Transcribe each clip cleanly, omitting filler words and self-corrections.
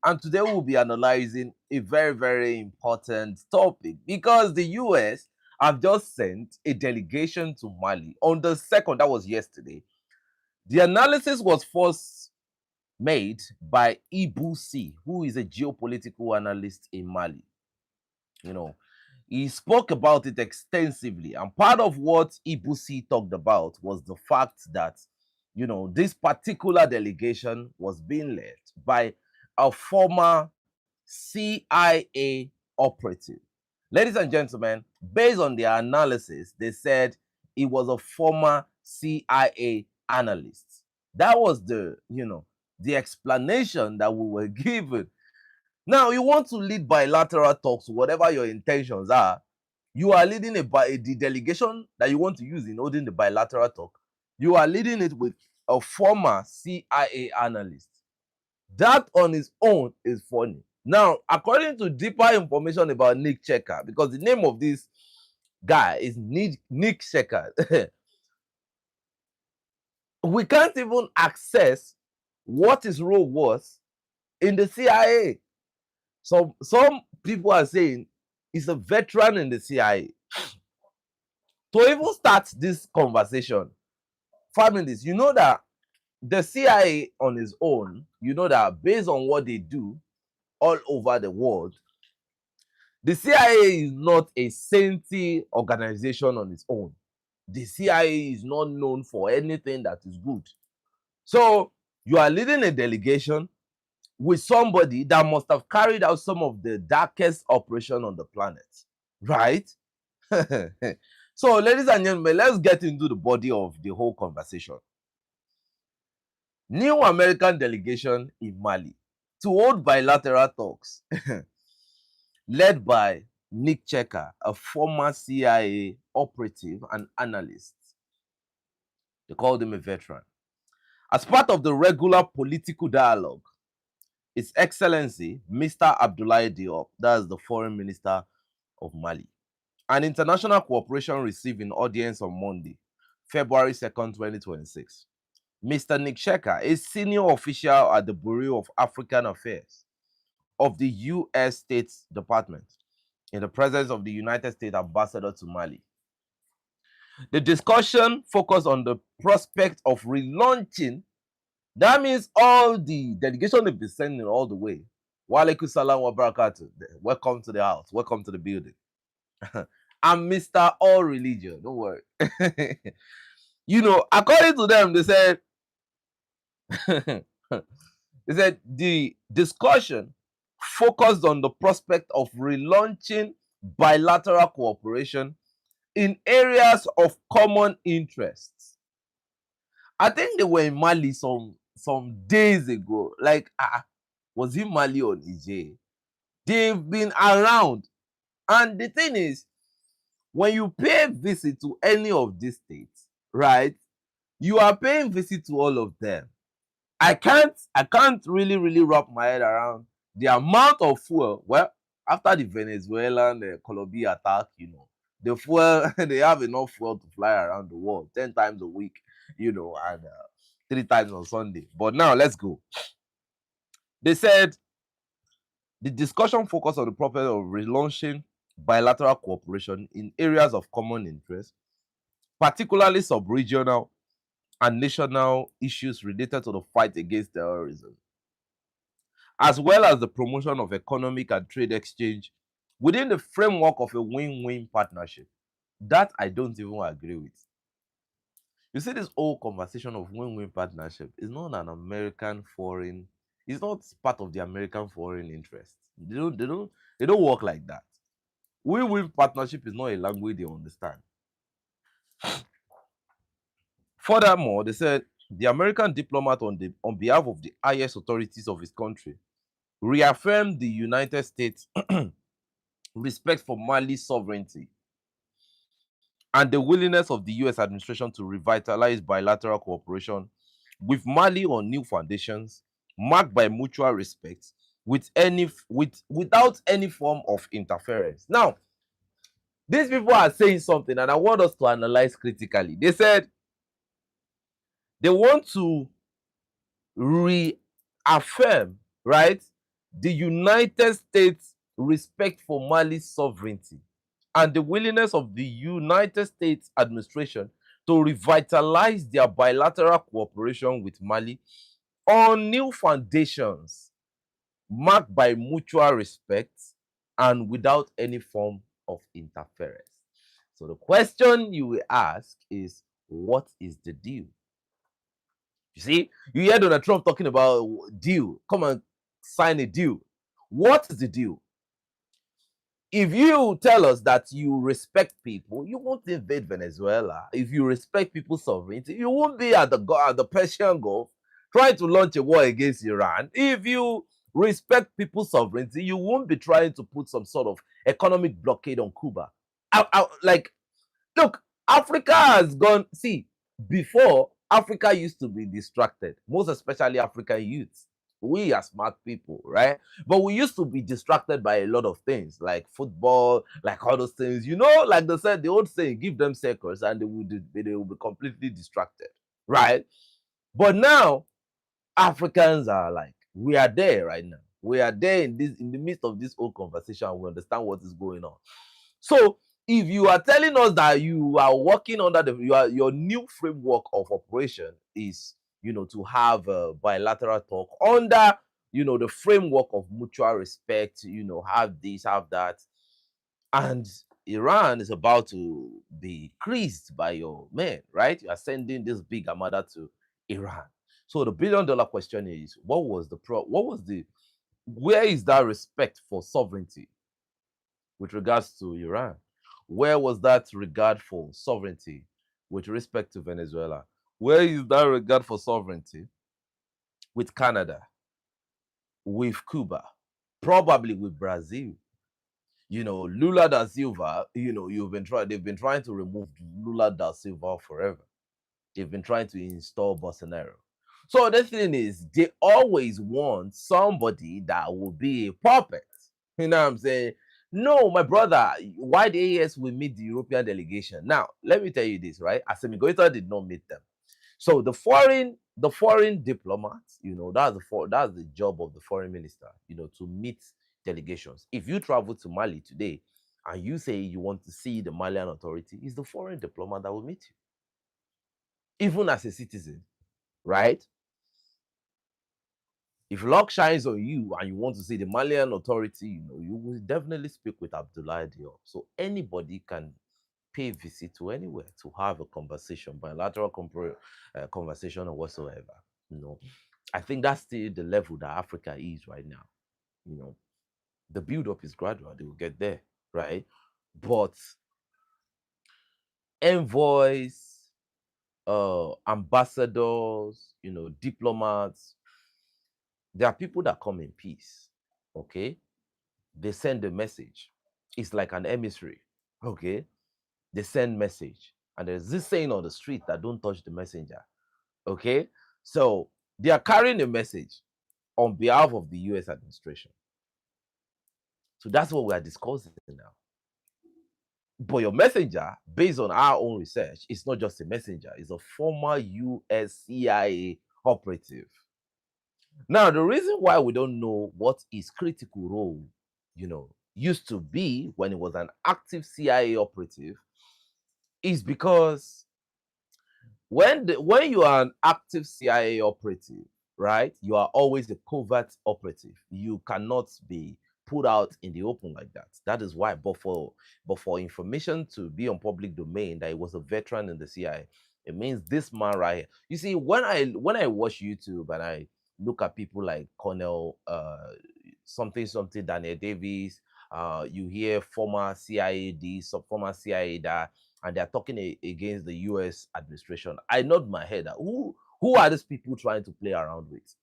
And today we'll be analyzing a very, very important topic because the US have just sent a delegation to Mali on the 2nd, that was yesterday. The analysis was first made by Ibusi, who is a geopolitical analyst in Mali. You know, he spoke about it extensively, and part of what Ibusi talked about was the fact that, this particular delegation was being led by a former CIA operative. Ladies and gentlemen, based on their analysis, they said he was a former CIA analyst. That was the explanation that we were given. Now, you want to lead bilateral talks, whatever your intentions are. You are leading the delegation that you want to use in holding the bilateral talk. You are leading it with a former CIA analyst. That on its own is funny. Now, according to deeper information about Nick Checker, because the name of this guy is Nick Checker, we can't even access what his role was in the CIA. So some people are saying he's a veteran in the CIA. To even start this conversation, families, you know that the CIA on its own, you know that based on what they do all over the world, the CIA is not a saintly organization on its own. The CIA is not known for anything that is good. So you are leading a delegation with somebody that must have carried out some of the darkest operation on the planet, right? So, ladies and gentlemen, let's get into the body of the whole conversation. New American delegation in Mali to hold bilateral talks led by Nick Checker, a former CIA operative and analyst. They called him a veteran. As part of the regular political dialogue, His Excellency, Mr. Abdoulaye Diop, that is the foreign minister of Mali, and international cooperation received an audience on Monday, February 2nd, 2026. Mr. Nick Checker, a senior official at the Bureau of African Affairs of the U.S. State Department, in the presence of the United States Ambassador to Mali. The discussion focused on the prospect of relaunching. That means all the delegation they've been sending all the way. Wa alaikum salam wa barakatuh. Welcome to the house. Welcome to the building. I'm Mr. All Religion. Don't worry. According to them, they said the discussion focused on the prospect of relaunching bilateral cooperation in areas of common interests. I think they were in Mali some days ago. Like, was it Mali or Niger? They've been around. And the thing is, when you pay visit to any of these states, right, you are paying visit to all of them. I can't really wrap my head around the amount of fuel. Well, after the Venezuelan Colombia attack, the fuel, they have enough fuel to fly around the world 10 times a week, and 3 times on Sunday. But now let's go. They said the discussion focused on the prospect of relaunching bilateral cooperation in areas of common interest, particularly sub-regional and national issues related to the fight against terrorism, as well as the promotion of economic and trade exchange within the framework of a win-win partnership. That I don't even agree with. You see, this whole conversation of win-win partnership is not an American foreign, it's not part of the American foreign interest. They don't work like that. Win-win partnership is not a language they understand. Furthermore, they said the American diplomat on behalf of the highest authorities of his country reaffirmed the United States respect for Mali's sovereignty and the willingness of the US administration to revitalize bilateral cooperation with Mali on new foundations marked by mutual respect without any form of interference. Now, these people are saying something and I want us to analyze critically. They said they want to reaffirm, right, the United States' respect for Mali's sovereignty and the willingness of the United States administration to revitalize their bilateral cooperation with Mali on new foundations marked by mutual respect and without any form of interference. So the question you will ask is, what is the deal? You see, you hear Donald Trump talking about deal. Come and sign a deal. What is the deal? If you tell us that you respect people, you won't invade Venezuela. If you respect people's sovereignty, you won't be at the Persian Gulf trying to launch a war against Iran. If you respect people's sovereignty, you won't be trying to put some sort of economic blockade on Cuba. Like, look, Africa has gone. See, before Africa used to be distracted, most especially African youths. We are smart people, right? But we used to be distracted by a lot of things, like football, like all those things. You know, like they said, the old saying, give them circles and they will be completely distracted, right? But now Africans are like, we are there right now. We are there in the midst of this whole conversation, and we understand what is going on. So if you are telling us that you are working under your new framework of operation is, to have a bilateral talk under, the framework of mutual respect, have this, have that, and Iran is about to be creased by your men, right? You are sending this big armada to Iran. So the $1 billion question is, where is that respect for sovereignty with regards to Iran? Where was that regard for sovereignty with respect to Venezuela? Where is that regard for sovereignty with Canada, with Cuba, probably with Brazil? Lula da Silva, they've been trying to remove Lula da Silva forever. They've been trying to install Bolsonaro. So the thing is, they always want somebody that will be a puppet. You know what I'm saying? No, my brother, why the AS will meet the European delegation? Now, let me tell you this, right? Assimi Goita did not meet them. So the foreign diplomats, that's the job of the foreign minister, to meet delegations. If you travel to Mali today and you say you want to see the Malian authority, it's the foreign diplomat that will meet you, even as a citizen, right? If luck shines on you and you want to see the Malian authority, you will definitely speak with Abdullah Diop. So anybody can pay visit to anywhere to have a conversation, bilateral conversation or whatsoever. I think that's still the level that Africa is right now. The build-up is gradual; they will get there, right? But envoys, ambassadors, diplomats, there are people that come in peace, okay? They send a message. It's like an emissary, okay? They send message. And there's this saying on the street that don't touch the messenger, okay? So they are carrying a message on behalf of the US administration. So that's what we are discussing now. But your messenger, based on our own research, is not just a messenger, it's a former US CIA operative. Now, the reason why we don't know what his critical role, used to be when he was an active CIA operative is because when you are an active CIA operative, right, you are always a covert operative. You cannot be put out in the open like that. That is why, but for information to be on public domain that he was a veteran in the CIA, it means this man right here. You see, when I watch YouTube and I look at people like Colonel something Daniel Davis, you hear former CIA this, former CIA that, and they're talking against the US administration. I nod my head. Who are these people trying to play around with?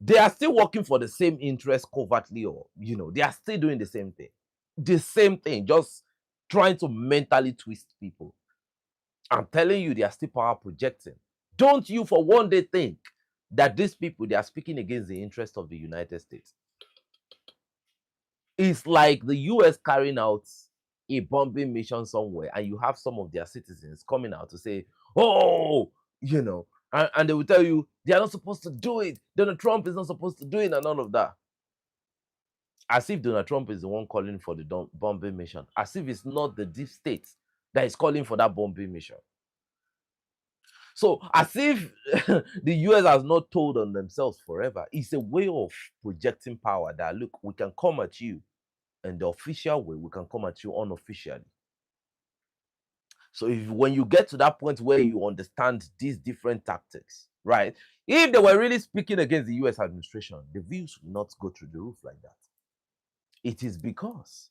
They are still working for the same interest covertly, or they are still doing the same thing. The same thing, just trying to mentally twist people. I'm telling you, they are still power projecting. Don't you for one day think that these people, they are speaking against the interest of the United States? It's like the US carrying out a bombing mission somewhere, and you have some of their citizens coming out to say, oh, And they will tell you they are not supposed to do it. Donald Trump is not supposed to do it and all of that. As if Donald Trump is the one calling for the bombing mission. As if it's not the deep state that is calling for that bombing mission. So as if the US has not told on themselves forever. It's a way of projecting power that, look, we can come at you in the official way, we can come at you unofficially. So when you get to that point where you understand these different tactics, right? If they were really speaking against the US administration, the views will not go through the roof like that. It is because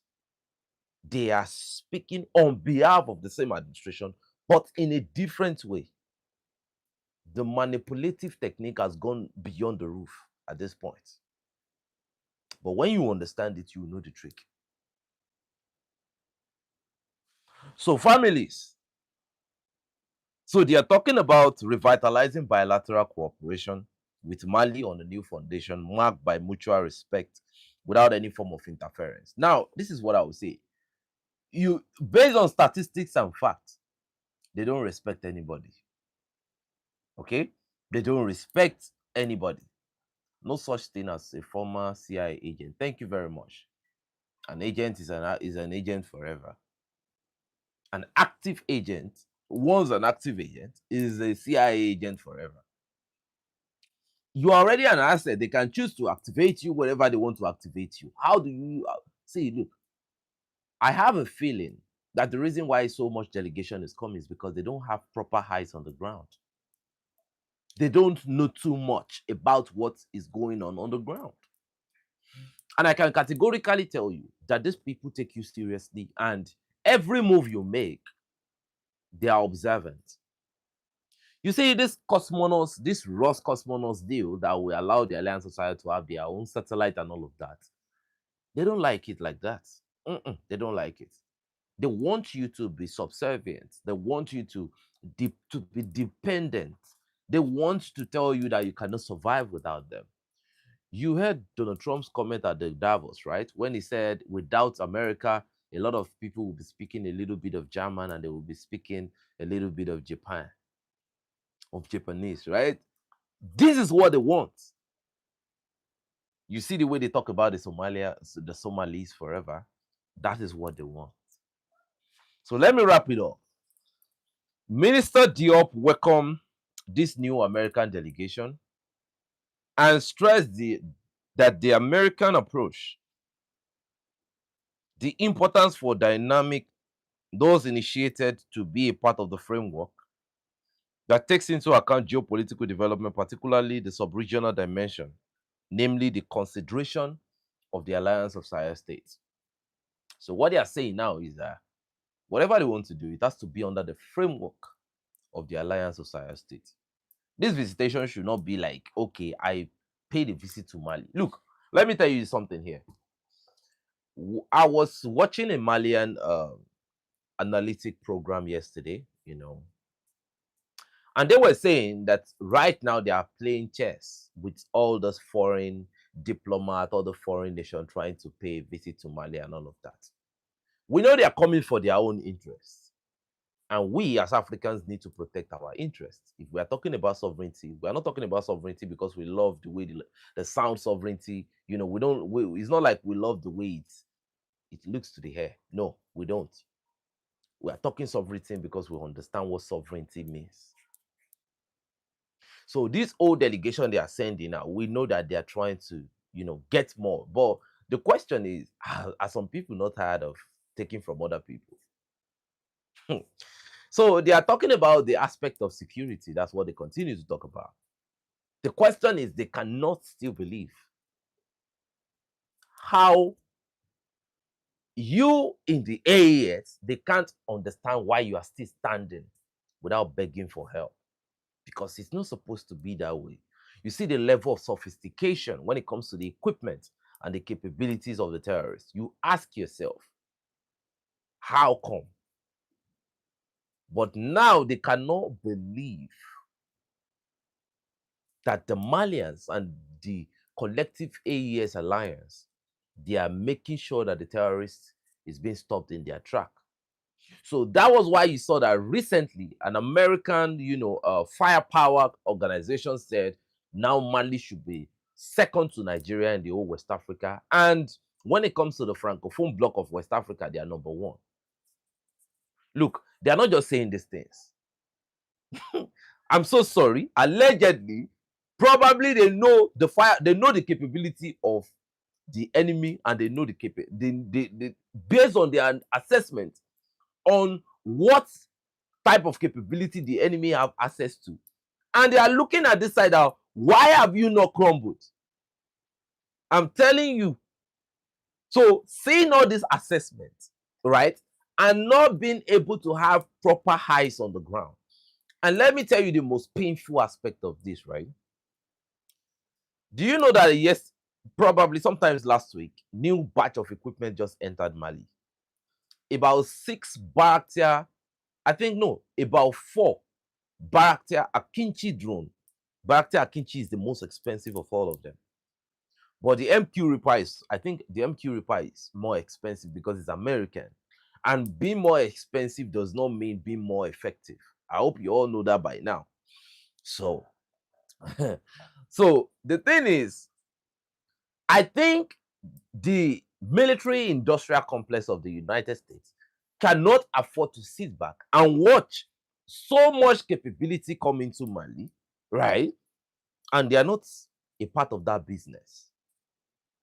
they are speaking on behalf of the same administration, but in a different way. The manipulative technique has gone beyond the roof at this point. But when you understand it, you know the trick. So families. So they are talking about revitalizing bilateral cooperation with Mali on a new foundation marked by mutual respect without any form of interference. Now, this is what I would say. Based on statistics and facts, they don't respect anybody. Okay? They don't respect anybody. No such thing as a former CIA agent. Thank you very much. An agent is an agent forever. An active agent, once an active agent, is a CIA agent forever. You are already an asset. They can choose to activate you wherever they want to activate you. How do you see? Look, I have a feeling that the reason why so much delegation is coming is because they don't have proper eyes on the ground. They don't know too much about what is going on the ground. And I can categorically tell you that these people take you seriously, and every move you make, they are observant. You see, this cosmonauts, this Roscosmonauts deal that will allow the Alliance Society to have their own satellite and all of that, they don't like it like that. They don't like it. They want you to be subservient. They want you to be dependent. They want to tell you that you cannot survive without them. You heard Donald Trump's comment at the Davos, right? When he said, without America, a lot of people will be speaking a little bit of German and they will be speaking a little bit of Japanese, right? This is what they want. You see the way they talk about the Somalis forever. That is what they want. So let me wrap it up. Minister Diop welcomed this new American delegation and stressed that the American approach, the importance for dynamic, those initiated to be a part of the framework that takes into account geopolitical development, particularly the sub-regional dimension, namely the consideration of the Alliance of Sahel states. So what they are saying now is that whatever they want to do, it has to be under the framework of the Alliance of Sahel states. This visitation should not be like, okay, I paid a visit to Mali. Look, let me tell you something here. I was watching a Malian analytic program yesterday, and they were saying that right now they are playing chess with all those foreign diplomats, all the foreign nations trying to pay a visit to Mali and all of that. We know they are coming for their own interests. And we as Africans need to protect our interests. If we are talking about sovereignty, we are not talking about sovereignty because we love the way the sound sovereignty, it's not like we love the way it looks to the hair. No, we don't. We are talking sovereignty because we understand what sovereignty means. So this old delegation they are sending now, we know that they are trying to, get more. But the question is, are some people not tired of taking from other people? So they are talking about the aspect of security. That's what they continue to talk about. The question is, they cannot still believe how you in the AES, they can't understand why you are still standing without begging for help. Because it's not supposed to be that way. You see the level of sophistication when it comes to the equipment and the capabilities of the terrorists. You ask yourself, how come? But now they cannot believe that the Malians and the collective AES alliance, they are making sure that the terrorists is being stopped in their track. So that was why you saw that recently an American, firepower organization said now Mali should be second to Nigeria in the whole West Africa. And when it comes to the Francophone bloc of West Africa, they are number one. Look, they are not just saying these things. I'm so sorry. Allegedly, probably they know the capability of the enemy, and they know they based on their assessment on what type of capability the enemy have access to. And they are looking at this side out. Why have you not crumbled? I'm telling you. So seeing all these assessments, right, and not being able to have proper eyes on the ground. And let me tell you the most painful aspect of this, right? Do you know that yes, probably sometimes last week, new batch of equipment just entered Mali. About 6 Bayraktar, I think no, about 4 Bayraktar Akinci drone. Bayraktar Akinci is the most expensive of all of them. But the MQ Reaper is, I think the MQ Reaper is more expensive because it's American. And being more expensive does not mean being more effective. I hope you all know that by now. So, so the thing is, I think the military industrial complex of the United States cannot afford to sit back and watch so much capability come into Mali, right? And they are not a part of that business.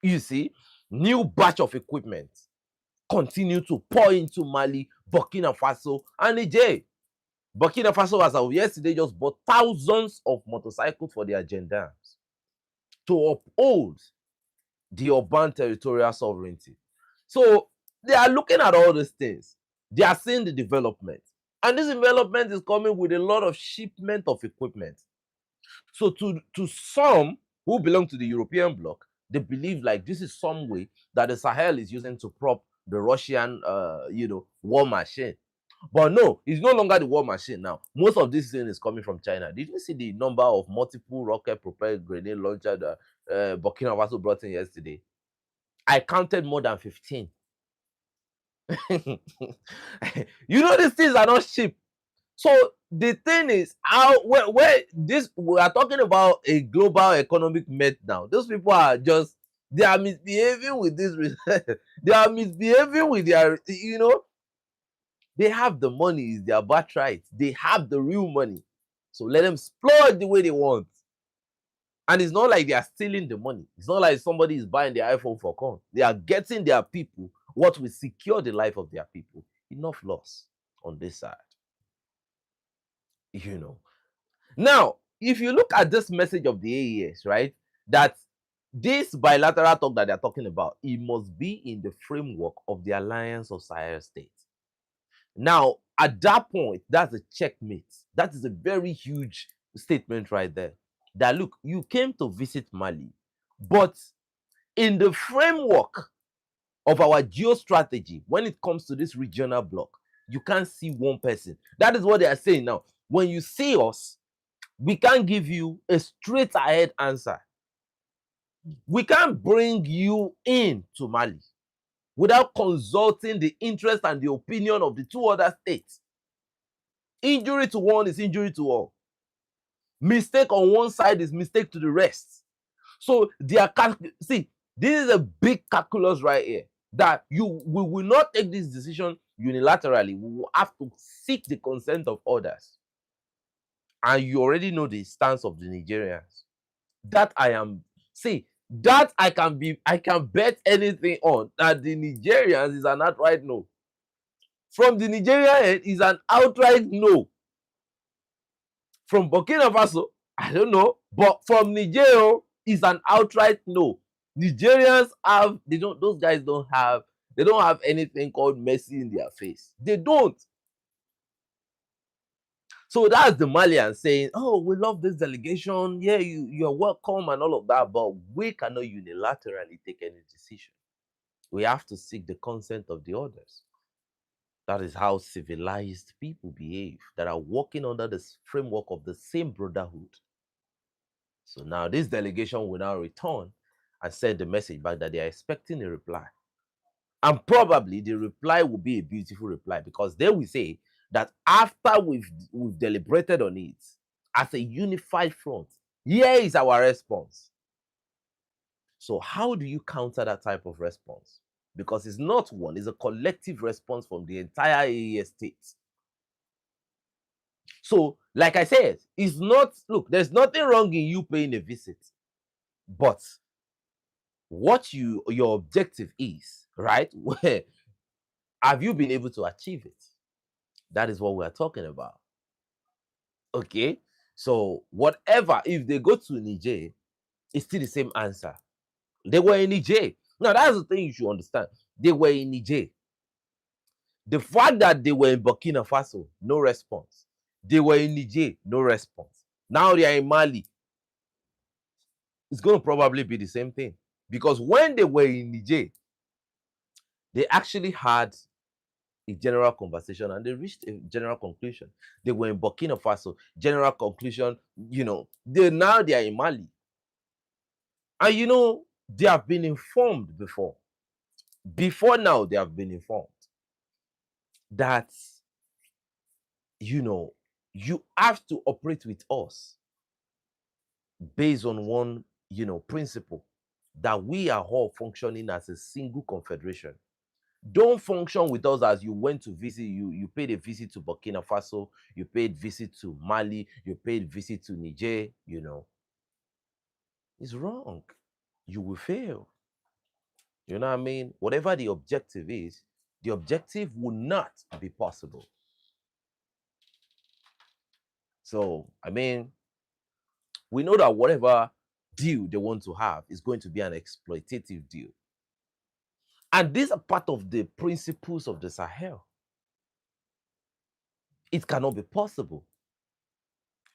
You see, new batch of equipment continue to pour into Mali, Burkina Faso, and Niger. Burkina Faso, as of yesterday, just bought thousands of motorcycles for their gendarmes to uphold the urban territorial sovereignty. So they are looking at all these things. They are seeing the development. And this development is coming with a lot of shipment of equipment. So to some who belong to the European bloc, they believe like this is some way that the Sahel is using to prop the Russian, war machine. But no, it's no longer the war machine now. Most of this thing is coming from China. Did you see the number of multiple rocket-propelled grenade launcher that Burkina Faso brought in yesterday? I counted more than 15. You know, these things are not cheap. So the thing is, how where this we are talking about a global economic meltdown. Those people are just they are misbehaving with this. They are misbehaving with their, they have the money, is their birthright. They have the real money. So let them explore the way they want. And it's not like they are stealing the money. It's not like somebody is buying their iPhone for corn. They are getting their people what will secure the life of their people. Enough loss on this side. Now, if you look at this message of the AES, right, that this bilateral talk that they're talking about, it must be in the framework of the Alliance of Sahel States. Now, at that point, that's a checkmate. That is a very huge statement right there. That look, you came to visit Mali, but in the framework of our geostrategy, when it comes to this regional bloc, you can't see one person. That is what they are saying now. When you see us, we can't give you a straight ahead answer. We can't bring you in to Mali without consulting the interest and the opinion of the 2 other states. Injury to one is injury to all. Mistake on one side is mistake to the rest. So see, this is a big calculus right here, that we will not take this decision unilaterally. We will have to seek the consent of others. And you already know the stance of the Nigerians. That I can bet anything on that the Nigerians is an outright no. From the Nigerian end is an outright no. From Burkina Faso, I don't know, but from Nigeria is an outright no. Nigerians those guys don't have anything called mercy in their face. They don't. So that's the Malians saying, oh, we love this delegation. Yeah, you're welcome and all of that, but we cannot unilaterally take any decision. We have to seek the consent of the others. That is how civilized people behave that are working under the framework of the same brotherhood. So now this delegation will now return and send the message back that they are expecting a reply. And probably the reply will be a beautiful reply, because they will say that after we've deliberated on it as a unified front, here is our response. So how do you counter that type of response? Because it's not one, it's a collective response from the entire AES state. So, like I said, it's not, look, there's nothing wrong in you paying a visit, but what your objective is, right? Where have you been able to achieve it? That is what we're talking about. Okay. So whatever, if they go to Niger, it's still the same answer. They were in Niger. Now that's the thing you should understand. They were in Niger. The fact that they were in Burkina Faso, no response. They were in Niger, no response. Now they are in Mali. It's going to probably be the same thing. Because when they were in Niger, they actually had a general conversation and they reached a general conclusion. They were in Burkina Faso, general conclusion, now they are in Mali. And they have been informed before. Before now, they have been informed that, you have to operate with us based on one, principle, that we are all functioning as a single confederation. Don't function with us as you went to visit, you paid a visit to Burkina Faso, you paid visit to Mali, you paid visit to Niger. It's wrong. You will fail. You know what I mean? Whatever the objective is, the objective will not be possible. So, I mean, we know that whatever deal they want to have is going to be an exploitative deal. And these are part of the principles of the Sahel. It cannot be possible.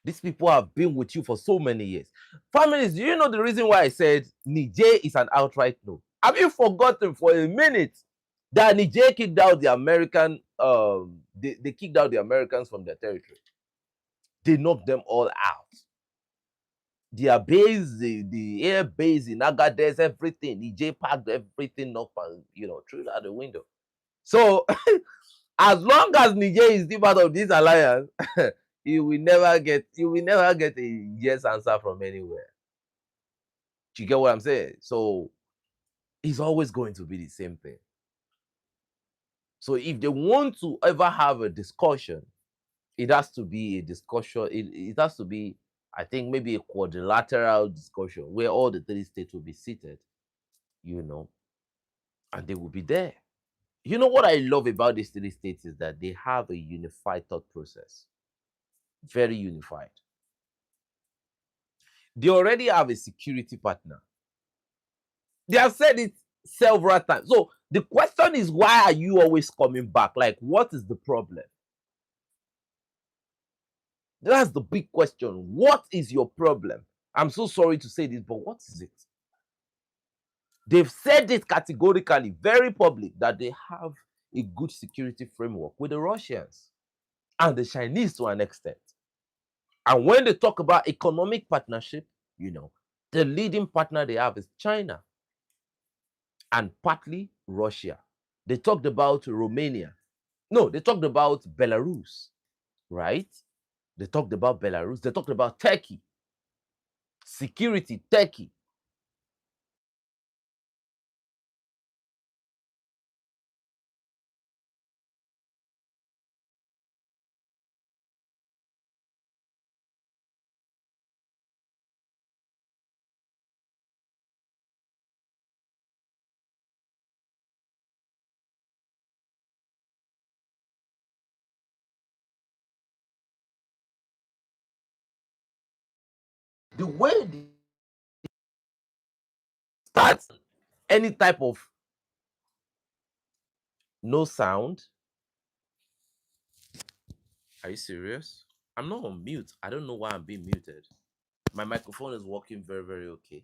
These people have been with you for so many years. Families, do you know the reason why I said Niger is an outright no? Have you forgotten for a minute that Niger kicked out the American, they kicked out the Americans from their territory? They knocked them all out. Their base, the air base in Agadez, everything. Niger packed everything up and, threw it out the window. So, as long as Niger is still part of this alliance, you will never get a yes answer from anywhere. Do you get what I'm saying? So it's always going to be the same thing. So if they want to ever have a discussion, it has to be a discussion. It has to be, I think, maybe a quadrilateral discussion where all the three states will be seated, and they will be there. You know what I love about these three states is that they have a unified thought process. Very unified. They already have a security partner. They have said it several times. So the question is, why are you always coming back? Like, what is the problem? That's the big question. What is your problem? I'm so sorry to say this, but what is it? They've said it categorically, very public, that they have a good security framework with the Russians and the Chinese to an extent. And when they talk about economic partnership, the leading partner they have is China and partly Russia. They talked about Romania. No, they talked about Belarus, right? They talked about Belarus. They talked about Turkey. Security, Turkey. The way they start any type of no sound. Are you serious? I'm not on mute. I don't know why I'm being muted. My microphone is working very, very okay.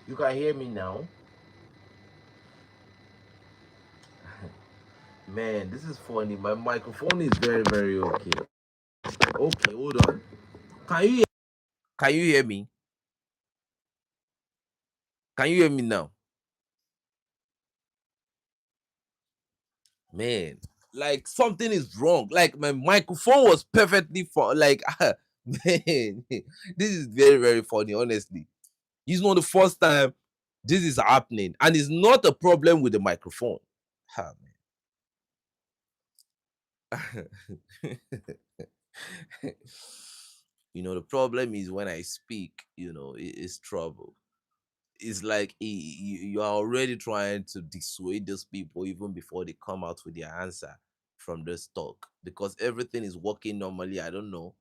You can hear me now. Man, this is funny. My microphone is very, very okay. Okay, hold on. Can you hear me? Can you hear me now? Man, like something is wrong. Like my microphone was perfectly fine. Like, man, this is very, very funny, honestly. It's not the first time this is happening, and it's not a problem with the microphone. Ah, man. The problem is when I speak, it's trouble. It's like you are already trying to dissuade those people even before they come out with their answer from this talk because everything is working normally. I don't know.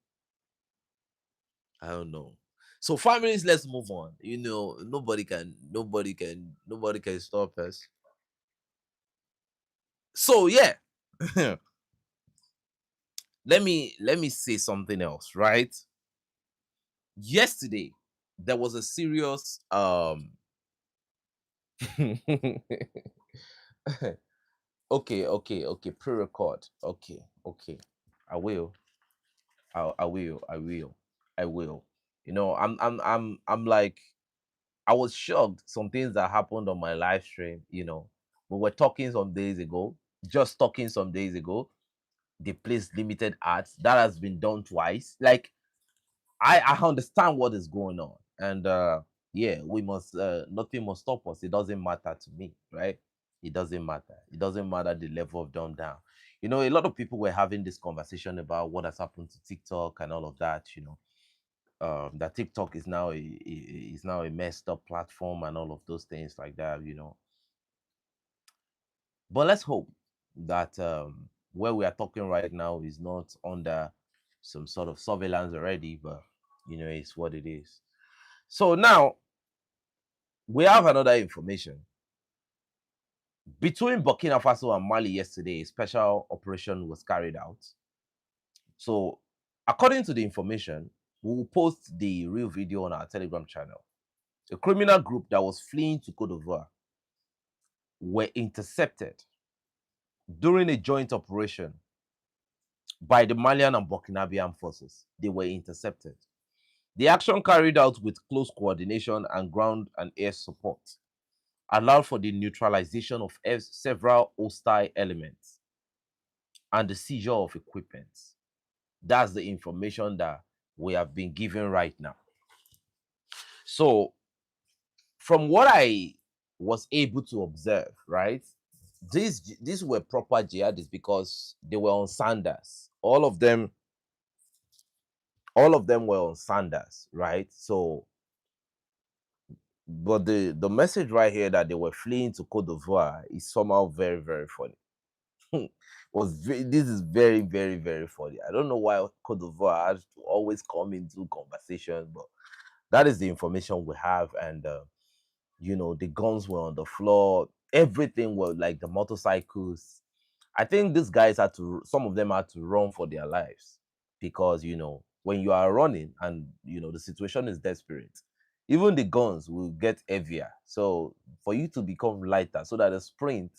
So 5 minutes, let's move on. Nobody can stop us. So yeah. let me say something else, right? Yesterday there was a serious okay, pre-record. Okay. I will. I will. I'm like, I was shocked. Some things that happened on my live stream. We were talking some days ago, just talking some days ago. They placed limited ads. That has been done twice. Like, I understand what is going on, and yeah, we must. Nothing must stop us. It doesn't matter to me, right? It doesn't matter. It doesn't matter the level of dumb down. A lot of people were having this conversation about what has happened to TikTok and all of that. That TikTok is now a messed up platform and all of those things like that. But let's hope that where we are talking right now is not under some sort of surveillance already, but it's what it is. So now we have another information. Between Burkina Faso and Mali yesterday, a special operation was carried out. So, according to the information, we will post the real video on our Telegram channel. A criminal group that was fleeing to Cote d'Ivoire were intercepted during a joint operation by the Malian and Burkinabean forces. They were intercepted. The action, carried out with close coordination and ground and air support, allowed for the neutralization of several hostile elements and the seizure of equipment. That's the information that we have been given right now. So, from what I was able to observe, right, these were proper jihadists because they were on sandals. All of them were on sandals, right? So, but the message right here that they were fleeing to Cote d'Ivoire is somehow very, very funny. This is very, very, very funny. I don't know why Cote d'Ivoire has to always come into conversation, but that is the information we have. And the guns were on the floor. Everything was like the motorcycles. I think these guys some of them had to run for their lives because, when you are running and, the situation is desperate, even the guns will get heavier. So for you to become lighter so that the sprint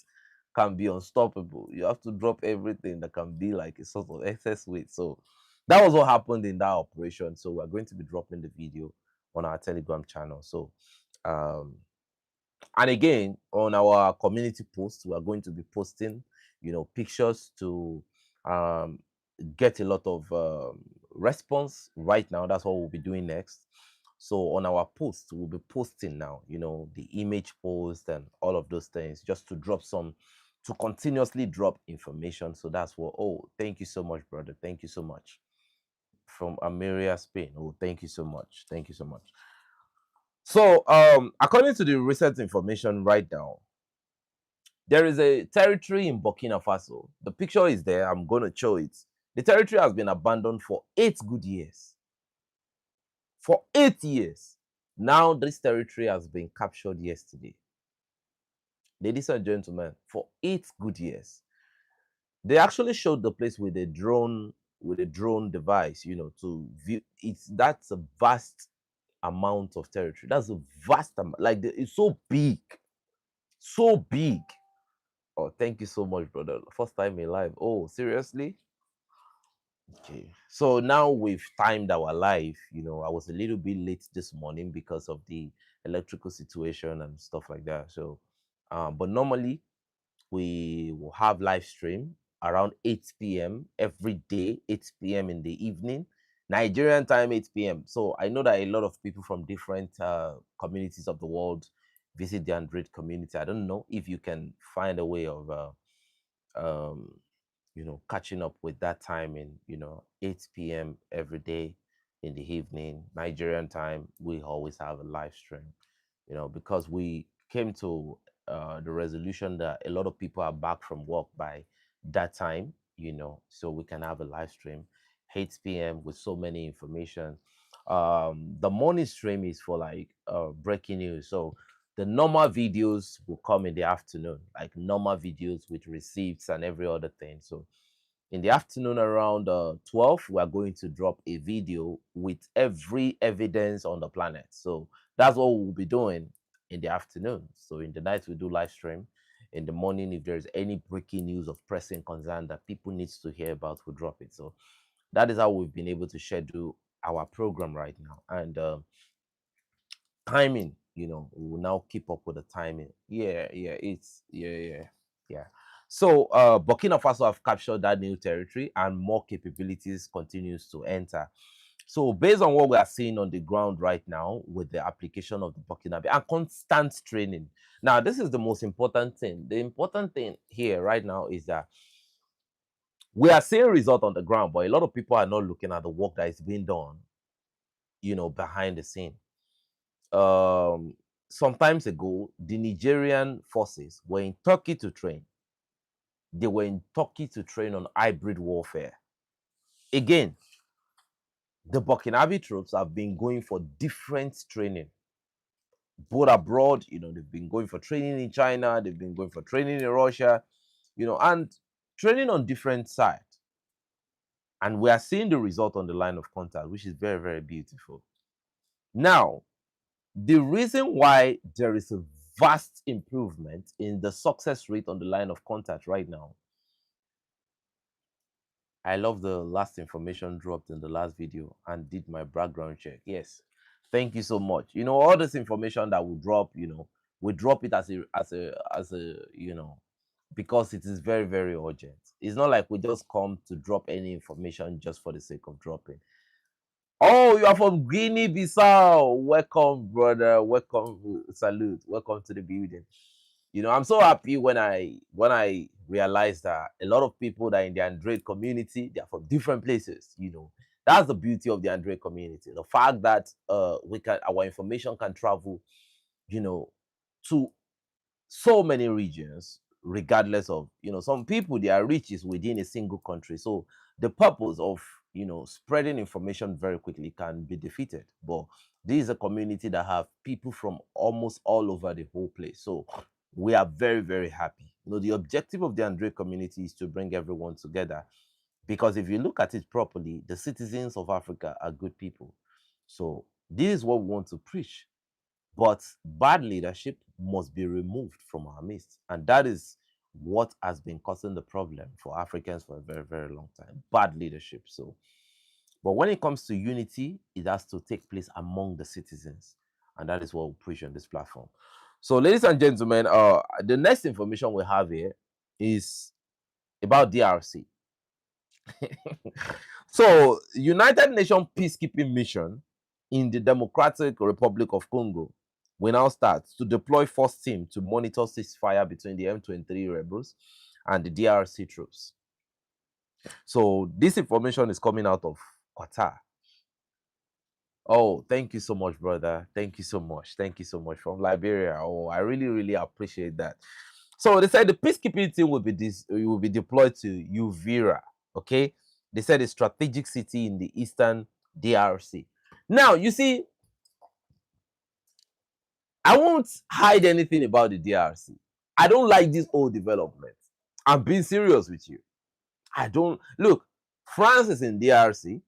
can be unstoppable, you have to drop everything that can be like a sort of excess weight. So that was what happened in that operation. So we're going to be dropping the video on our Telegram channel. So, um, and again, on our community post, we are going to be posting, pictures to um, get a lot of response right now. That's what we'll be doing next. So on our post, we'll be posting now, the image post and all of those things, just to continuously drop information. So that's what. Oh, thank you so much, brother. Thank you so much. From Ameria, Spain. Oh, thank you so much. Thank you so much. So, according to the recent information right now, there is a territory in Burkina Faso. The picture is there. I'm going to show it. The territory has been abandoned for 8 good years. For 8 years. Now, this territory has been captured yesterday. Ladies and gentlemen, for 8 good years. They actually showed the place with a drone device, to view. That's a vast amount of territory. That's a vast amount. Like, it's so big. So big. Oh, thank you so much, brother. First time in live. Oh, seriously? Okay. So now we've timed our life. I was a little bit late this morning because of the electrical situation and stuff like that. So, but normally we will have live stream around 8 p.m. every day, 8 p.m. in the evening, Nigerian time, 8 p.m. So I know that a lot of people from different communities of the world visit the Android community. I don't know if you can find a way of um, catching up with that timing, 8 p.m. every day in the evening, Nigerian time, we always have a live stream, because we came to the resolution that a lot of people are back from work by that time, so we can have a live stream, 8 p.m. with so many information. The morning stream is for like breaking news. So the normal videos will come in the afternoon, like normal videos with receipts and every other thing. So in the afternoon around 12, we are going to drop a video with every evidence on the planet. So that's what we'll be doing in the afternoon. So in the night, we do live stream. In the morning, if there's any breaking news of pressing concern that people needs to hear about, we'll drop it. So that is how we've been able to schedule our program right now. And timing, we will now keep up with the timing. Yeah. So Burkina Faso have captured that new territory and more capabilities continues to enter. So based on what we are seeing on the ground right now with the application of the Burkina Faso and constant training. Now, this is the most important thing. The important thing here right now is that we are seeing result on the ground, but a lot of people are not looking at the work that is being done, behind the scene. um Sometimes ago, the Nigerian forces were in Turkey to train. They were in Turkey to train on hybrid warfare. Again, the Burkinabe troops have been going for different training, both abroad. They've been going for training in China, they've been going for training in Russia, and training on different sides. And we are seeing the result on the line of contact, which is very, very beautiful. Now, the reason why there is a vast improvement in the success rate on the line of contact right now, I love the last information dropped in the last video and did my background check. Yes, thank you so much. All this information that we drop, we drop it as a because it is very, very urgent. It's not like we just come to drop any information just for the sake of dropping. Oh, you are from Guinea Bissau. Welcome, brother. Welcome. Salute. Welcome to the building. I'm so happy when I realized that a lot of people that are in the Android community, they are from different places. That's the beauty of the Android community. The fact that our information can travel, you know, to so many regions, regardless of, some people, their reach is within a single country. So the purpose of, spreading information very quickly can be defeated. But this is a community that have people from almost all over the whole place. So we are very, very happy. The objective of the Android community is to bring everyone together, because if you look at it properly, the citizens of Africa are good people. So this is what we want to preach. But bad leadership must be removed from our midst. And that is what has been causing the problem for Africans for a very, very long time. Bad leadership. So, but when it comes to unity, it has to take place among the citizens. And that is what we preach on this platform. So, ladies and gentlemen, the next information we have here is about DRC. So, United Nations peacekeeping mission in the Democratic Republic of Congo will now start to deploy force team to monitor ceasefire between the M23 rebels and the DRC troops. So this information is coming out of Qatar. Oh, thank you so much, brother. Thank you so much. Thank you so much from Liberia. Oh, I really, really appreciate that. So they said the peacekeeping team will be deployed to Uvira. Okay, they said a strategic city in the eastern DRC. Now you see, I won't hide anything about the DRC. I don't like this old development. I'm being serious with you. I don't look. France is in DRC.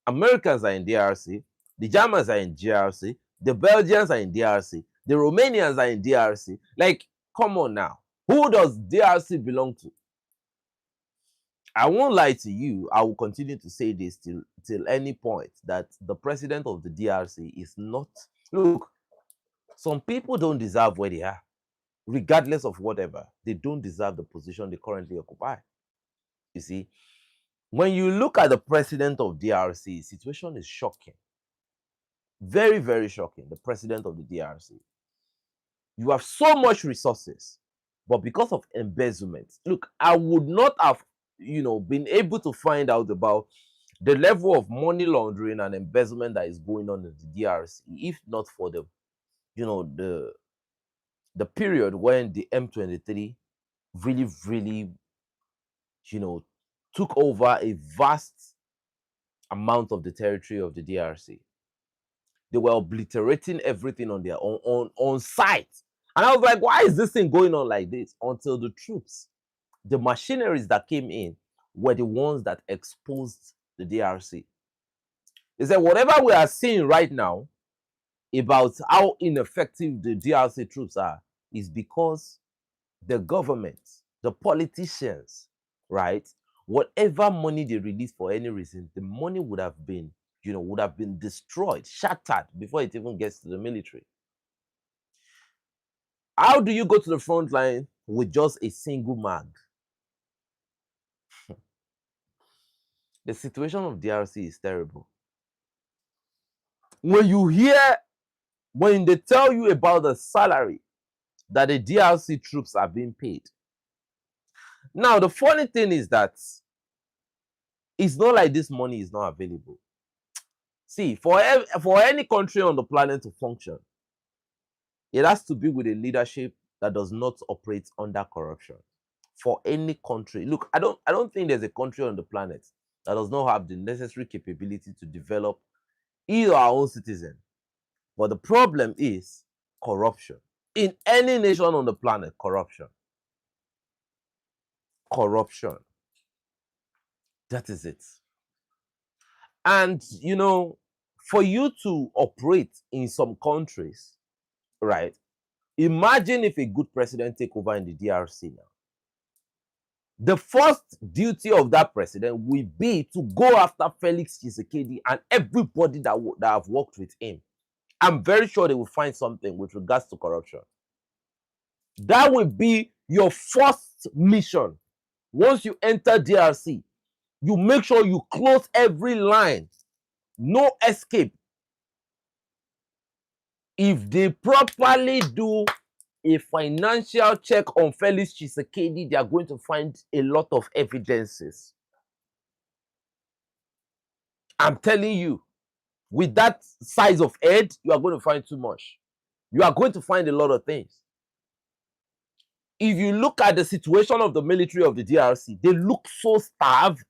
Americans are in DRC. The Germans are in DRC. The Belgians are in DRC. The Romanians are in DRC. Like, come on now. Who does DRC belong to? I won't lie to you. I will continue to say this till any point that the president of the DRC is not. Look, some people don't deserve where they are, regardless of whatever. They don't deserve the position they currently occupy. You see, when you look at the president of DRC, situation is shocking. Very, very shocking. The president of the DRC. You have so much resources, but because of embezzlement, look, I would not have, been able to find out about the level of money laundering and embezzlement that is going on in the DRC if not for the, the period when the M23 really, really, took over a vast amount of the territory of the DRC. They were obliterating everything on their on site. And I was like, why is this thing going on like this? Until the troops, the machineries that came in were the ones that exposed the DRC. They said, whatever we are seeing right now about how ineffective the DRC troops are is because the government, the politicians, right? Whatever money they release for any reason, the money would have been, destroyed, shattered before it even gets to the military. How do you go to the front line with just a single mag? The situation of DRC is terrible. When they tell you about the salary that the DRC troops are being paid. Now, the funny thing is that it's not like this money is not available. See, for any country on the planet to function, it has to be with a leadership that does not operate under corruption. For any country, look, I don't think there's a country on the planet that does not have the necessary capability to develop either our own citizen. But the problem is corruption. In any nation on the planet, corruption. Corruption. That is it. And, for you to operate in some countries, right? Imagine if a good president take over in the DRC now. The first duty of that president will be to go after Felix Tshisekedi and everybody that have worked with him. I'm very sure they will find something with regards to corruption. That will be your first mission. Once you enter DRC, you make sure you close every line. No escape. If they properly do a financial check on Felix Tshisekedi, they are going to find a lot of evidences. I'm telling you, with that size of head, you are going to find too much. You are going to find a lot of things. If you look at the situation of the military of the DRC, they look so starved.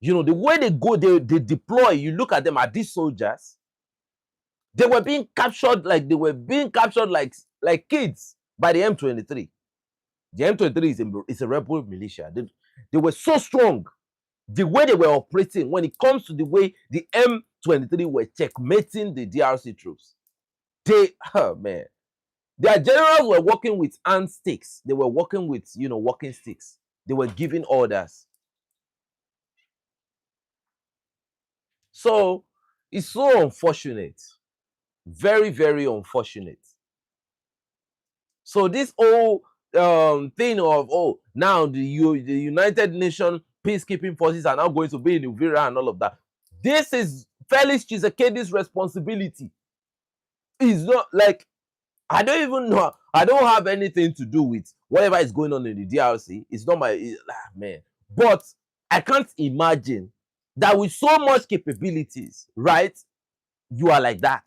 The way they go, they deploy, you look at them, at these soldiers, they were being captured like kids by the M23. The M23 is a rebel militia. They were so strong. The way they were operating, when it comes to the way the M23 were checkmating the DRC troops, their generals were working with hand sticks. They were working with, walking sticks. They were giving orders. So it's so unfortunate. Very, very unfortunate. So this whole thing of, now the United Nations peacekeeping forces are now going to be in Uvira and all of that. This is Felix Tshisekedi's responsibility. It's not like, I don't even know. I don't have anything to do with whatever is going on in the DRC. It's not my man. But I can't imagine that with so much capabilities, right? You are like that.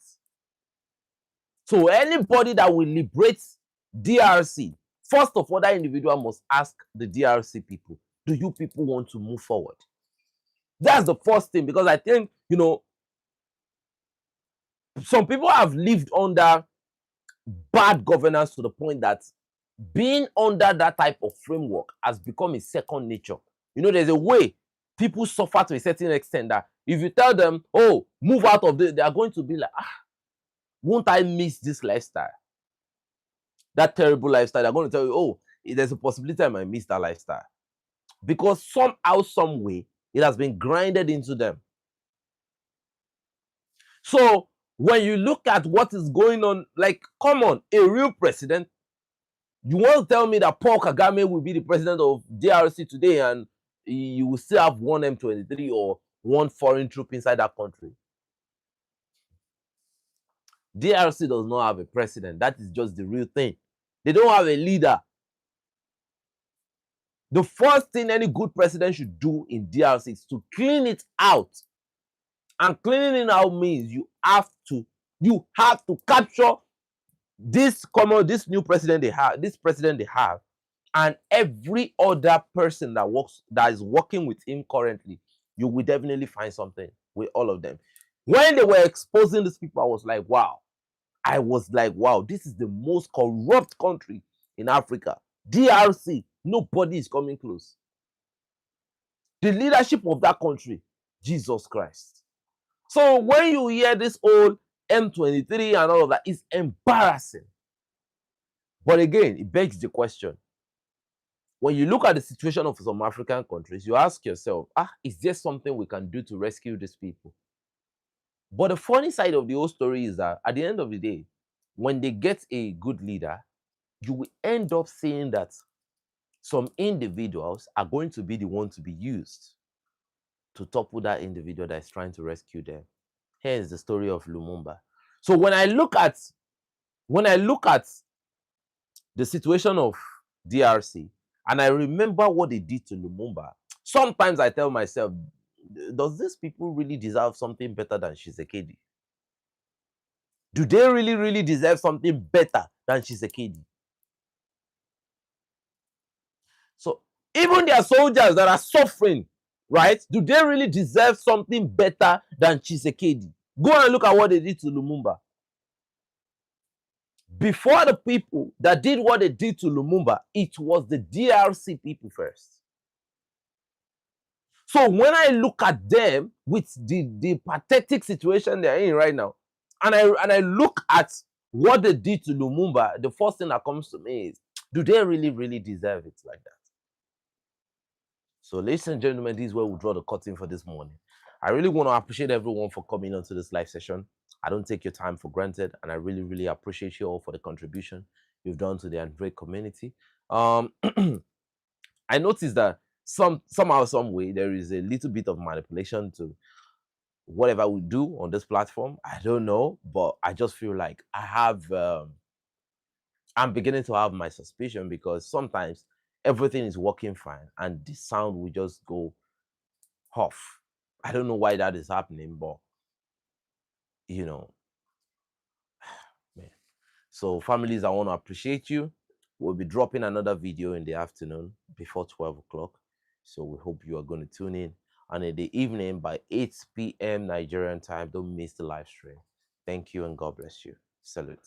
So anybody that will liberate DRC, first of all, that individual must ask the DRC people, do you people want to move forward? That's the first thing, because I think, some people have lived under bad governance to the point that being under that type of framework has become a second nature. There's a way people suffer to a certain extent that if you tell them, move out of this, they are going to be like, won't I miss this lifestyle? That terrible lifestyle. They're going to tell you, there's a possibility I might miss that lifestyle. because somehow, some way, it has been grinded into them. So when you look at what is going on, like, come on, a real president, you want to tell me that Paul Kagame will be the president of DRC today and you will still have one M23 or one foreign troop inside that country? DRC does not have a president. That is just the real thing. They don't have a leader. The first thing any good president should do in DRC is to clean it out. And cleaning it out means you have to capture this new president they have, and every other person that is working with him currently. You will definitely find something with all of them. When they were exposing these people, I was like, wow, this is the most corrupt country in Africa. DRC, nobody is coming close. The leadership of that country, Jesus Christ. So when you hear this old M23 and all of that, it's embarrassing. But again, it begs the question. When you look at the situation of some African countries, you ask yourself, is there something we can do to rescue these people? But the funny side of the whole story is that at the end of the day, when they get a good leader, you will end up seeing that some individuals are going to be the one to be used to topple that individual that is trying to rescue them. Here is the story of Lumumba. So when I look at the situation of DRC and I remember what they did to Lumumba, sometimes I tell myself, does these people really deserve something better than Tshisekedi? Do they really deserve something better than Tshisekedi? So even their soldiers that are suffering, right? Do they really deserve something better than Tshisekedi? Go and look at what they did to Lumumba. Before the people that did what they did to Lumumba, it was the DRC people first. So when I look at them with the pathetic situation they're in right now, and I look at what they did to Lumumba, the first thing that comes to me is, do they really deserve it like that? So ladies and gentlemen, this is where we draw the curtain for this morning. I really want to appreciate everyone for coming onto this live session. I don't take your time for granted, and I really appreciate you all for the contribution you've done to the Android community. I noticed that somehow, some way, there is a little bit of manipulation to whatever we do on this platform. I don't know, but I just feel like I'm beginning to have my suspicion, because sometimes everything is working fine and the sound will just go off. I don't know why that is happening, but man. So families, I want to appreciate you. We'll be dropping another video in the afternoon before 12 o'clock. So we hope you are going to tune in. And in the evening by 8 p.m. Nigerian time, don't miss the live stream. Thank you and God bless you. Salute.